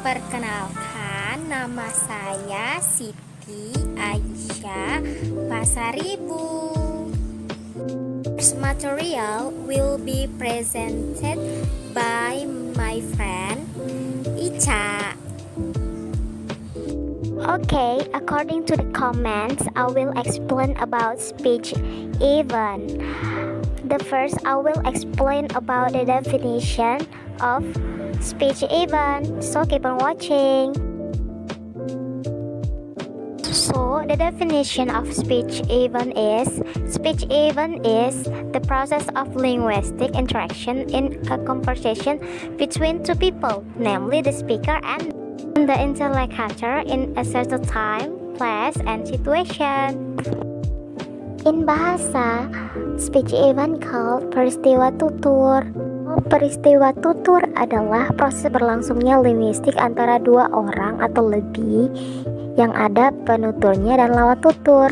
Perkenalkan, nama saya Siti Aisyah Pasaribu. This material will be presented by my friend Icha. Okay, according to the comments, I will explain about speech event. The first, I will explain about the definition of speech event. So keep on watching. So the definition of speech event is the process of linguistic interaction in a conversation between two people, namely the speaker and the interlocutor in a certain time, place, and situation. In bahasa, speech event called peristiwa tutur. Peristiwa tutur adalah proses berlangsungnya linguistik antara dua orang atau lebih yang ada penuturnya dan lawan tutur.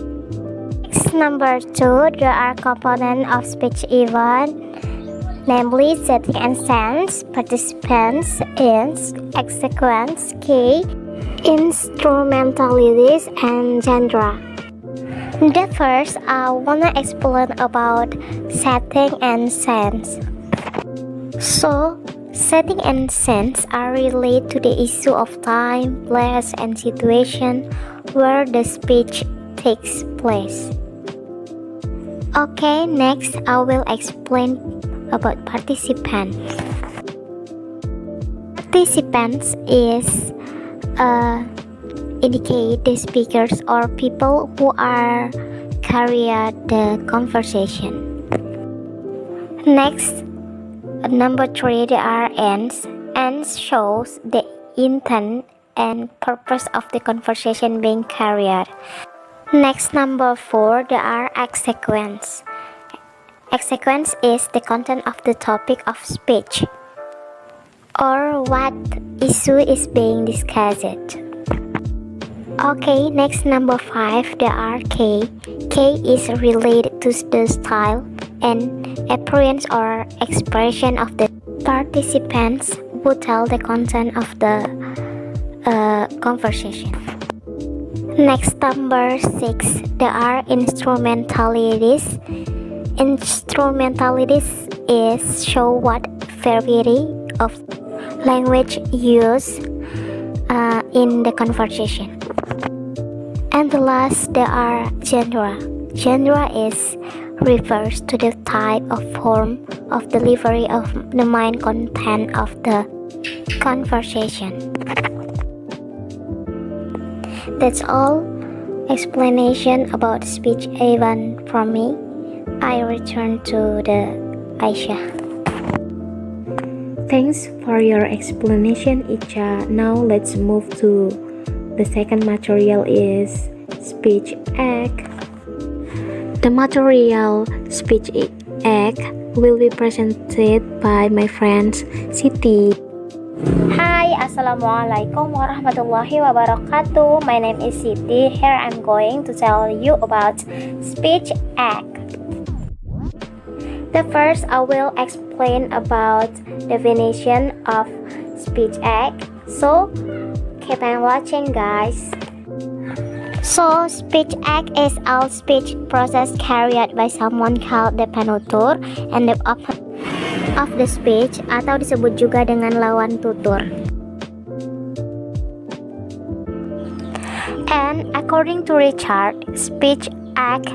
Next, number 2, there are components of speech event, namely setting and sense, participants, ends, exequence, key, instrumentalities, and genre. The first, I wanna explain about setting and sense. So, setting and sense are related to the issue of time, place, and situation where the speech takes place. Okay, next I will explain about participants. Participants is indicate the speakers or people who are carry out the conversation. Next, number 3, there are ends. Ends shows the intent and purpose of the conversation being carried. Next, number 4, there are exequence. Exequence is the content of the topic of speech or what issue is being discussed. Okay, next, number 5, there are K. K is related to the style and appearance or expression of the participants who tell the content of the conversation. Next, number 6, there are instrumentalities. Instrumentalities is show what variety of language used in the conversation. And the last, there are genre. Genre is refers to the type of form of delivery of the main content of the conversation. That's all explanation about speech event from me. I return to the Aisyah. Thanks for your explanation, Icha. Now let's move to the second material is speech act. The material speech act will be presented by my friend Siti. Hi, Assalamualaikum warahmatullahi wabarakatuh. My name is Siti. Here I'm going to tell you about speech act. The first, I will explain about definition of speech act. So, keep on watching, guys. So, speech act is all speech process carried by someone called the penutur and the opponent of the speech, atau disebut juga dengan lawan tutur. And according to Richard, speech act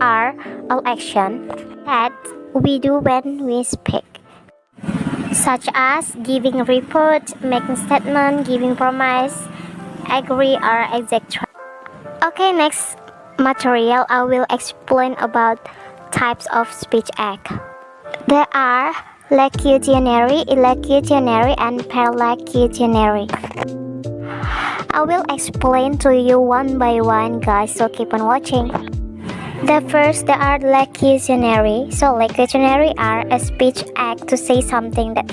are all action that we do when we speak, such as giving a report, making statement, giving promise, agree, or etc. Okay, next material I will explain about types of speech act. There are locutionary, illocutionary, and perlocutionary. I will explain to you one by one, guys, so keep on watching. The first, there are locutionary. So locutionary are a speech act to say something that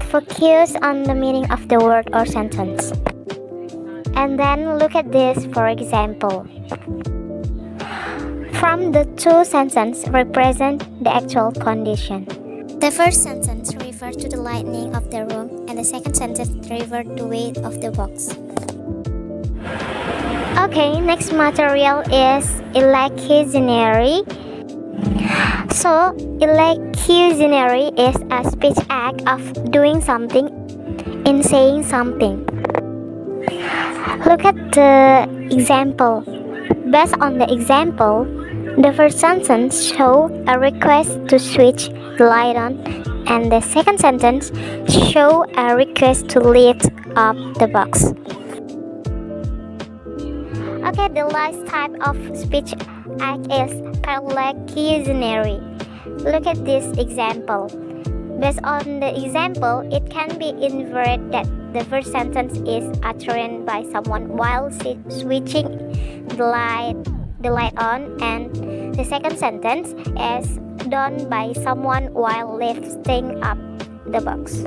focus on the meaning of the word or sentence. And then look at this, for example. From the two sentences represent the actual condition. The first sentence refers refers to the lighting of the room, and the second sentence refers to weight of the box. Okay, next material is illusionary. So, illusionary is a speech act of doing something in saying something. Look at the example. Based on the example, the first sentence shows a request to switch the light on, and the second sentence shows a request to lift up the box. Okay, the last type of speech act is perlocutionary. Look at this example. Based on the example, it can be inferred that the first sentence is uttered by someone while switching the light on, and the second sentence is done by someone while lifting up the box.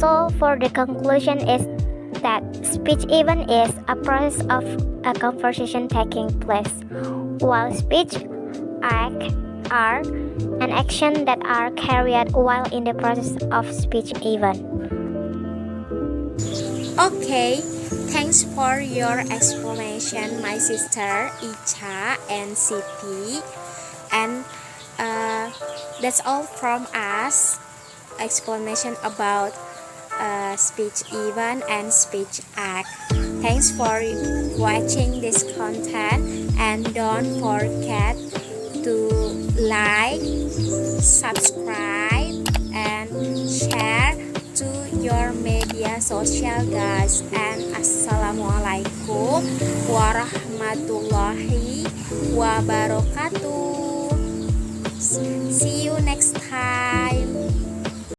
So, for the conclusion is that speech event is a process of a conversation taking place, while speech acts are an action that are carried while in the process of speech event. Okay, thanks for your explanation, my sister Icha and Siti. And that's all from us. Explanation about speech event and speech act. Thanks for watching this content, and don't forget to like, subscribe, and share to your media social, guys. And assalamualaikum warahmatullahi wabarakatuh. See you next time.